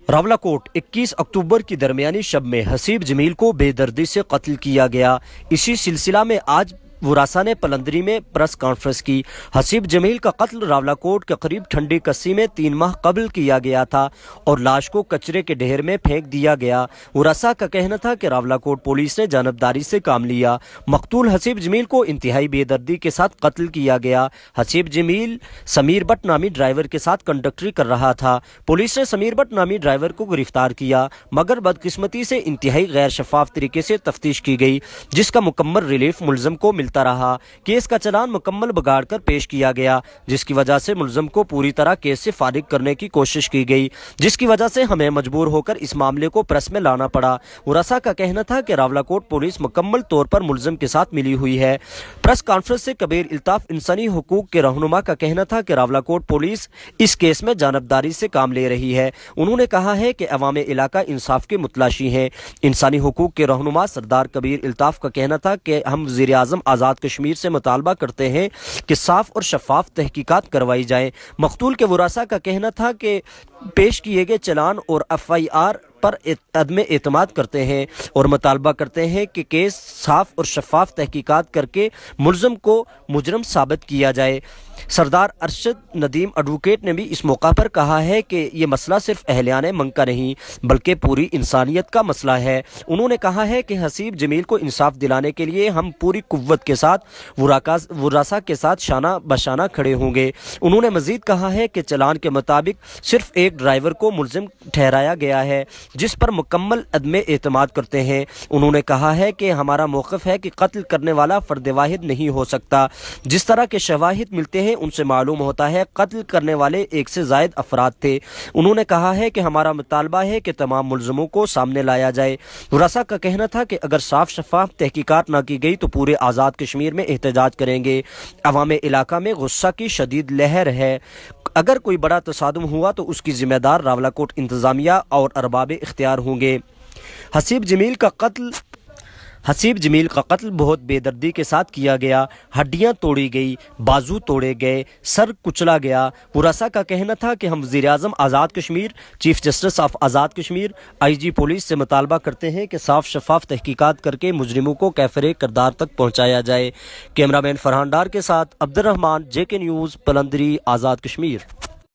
रावलाकोट 21 अक्टूबर की दरमियानी शब में हसीब जमील को बेदर्दी से कत्ल किया गया। इसी सिलसिला में आज वरासा ने पलंदरी में प्रेस कॉन्फ्रेंस की। हसीब जमील का कत्ल रावलाकोट के करीब ठंडी कस्सी में 3 माह कबल किया गया था और लाश को कचरे के ढेर में फेंक दिया गया। वरासा का कहना था कि रावलाकोट पुलिस ने जानबदारी से काम लिया। मकतूल हसीब जमील को इंतहाई बेदर्दी के साथ कत्ल किया गया। हसीब जमील समीर बट नामी ड्राइवर के साथ कंडक्टरी कर रहा था। पुलिस ने समीर बट नामी ड्राइवर को गिरफ्तार किया, मगर बदकिस्मती से इंतहाई गैर शफाफ तरीके से तफ्तीश की गई, जिसका मुकम्मल रिलीफ मुलजम को मिलता रहा। केस का चालान मुकम्मल बिगाड़ कर पेश किया गया, जिसकी वजह से मुलजम को पूरी तरह केस से फारिग करने की कोशिश की गई, जिसकी वजह से हमें मजबूर होकर इस मामले को प्रेस में लाना पड़ा। वरासा का कहना था कि रावलाकोट पुलिस मुकम्मल तौर पर मुलजम के साथ मिली हुई है। प्रेस कॉन्फ्रेंस से कबीर इल्ताफ इंसानी हुकूक के रहनुमा का कहना था कि रावलाकोट पुलिस इस केस में जानबदारी से काम ले रही है। उन्होंने कहा है कि अवाम इलाका इंसाफ के मुतलाशी हैं। इंसानी हुकूक के रहनुमा सरदार कबीर इल्ताफ का कहना था कि हम वज़ीर आज़म आज़ाद कश्मीर से मुतालबा करते हैं कि साफ और शफाफ तहकीकात करवाई जाए। मकतूल के वरासा का कहना था कि पेश किए गए चालान और FIR पर अदम एतमाद करते हैं और मुतालबा करते हैं कि केस साफ और शफाफ तहकीकात करके मुलजम को मुजरम साबित किया जाए। सरदार अरशद नदीम एडवोकेट ने भी इस मौका पर कहा है कि ये मसला सिर्फ अहलियान मंग का नहीं बल्कि पूरी इंसानियत का मसला है। उन्होंने कहा है कि हसीब जमील को इंसाफ दिलाने के लिए हम पूरी कुव्वत के साथ वरासा के साथ शाना बशाना खड़े होंगे। उन्होंने मजीद कहा है कि चालान के मुताबिक सिर्फ एक ड्राइवर को मुलजिम ठहराया गया है, जिस पर मुकम्मल अदम एतमाद करते हैं। उन्होंने कहा है कि हमारा मौक़िफ़ है कि कत्ल करने वाला फ़र्द वाहिद नहीं हो सकता। जिस तरह के शवाहिद मिलते हैं उनसे मालूम होता है कत्ल करने वाले एक से ज़ायद अफराद थे। उन्होंने कहा है कि हमारा मुतालबा है कि तमाम मुलजमों को सामने लाया जाए। वरासा का कहना था कि अगर साफ शफाफ तहकीकात ना की गई तो पूरे आज़ाद कश्मीर में एहतजाज करेंगे। अवाम इलाका में गुस्सा की शदीद लहर है। अगर कोई बड़ा तसादुम हुआ तो उसकी जिम्मेदार रावलाकोट इंतज़ामिया और अरबाब इख्तियार होंगे। हसीब जमील का कत्ल बहुत बेदर्दी के साथ किया गया। हड्डियां तोड़ी गई, बाजू तोड़े गए, सर कुचला गया। वरासा का कहना था कि हम वज़ीर आज़म Azad Kashmir, chief justice of Azad Kashmir, IG police से मुतालबा करते हैं कि साफ शफाफ तहकीकात करके मुजरिमों को कैफरे करदार तक पहुँचाया जाए। कैमरामैन फरहान डार के साथ Abdurrahman, JK news, Palandri, Azad Kashmir.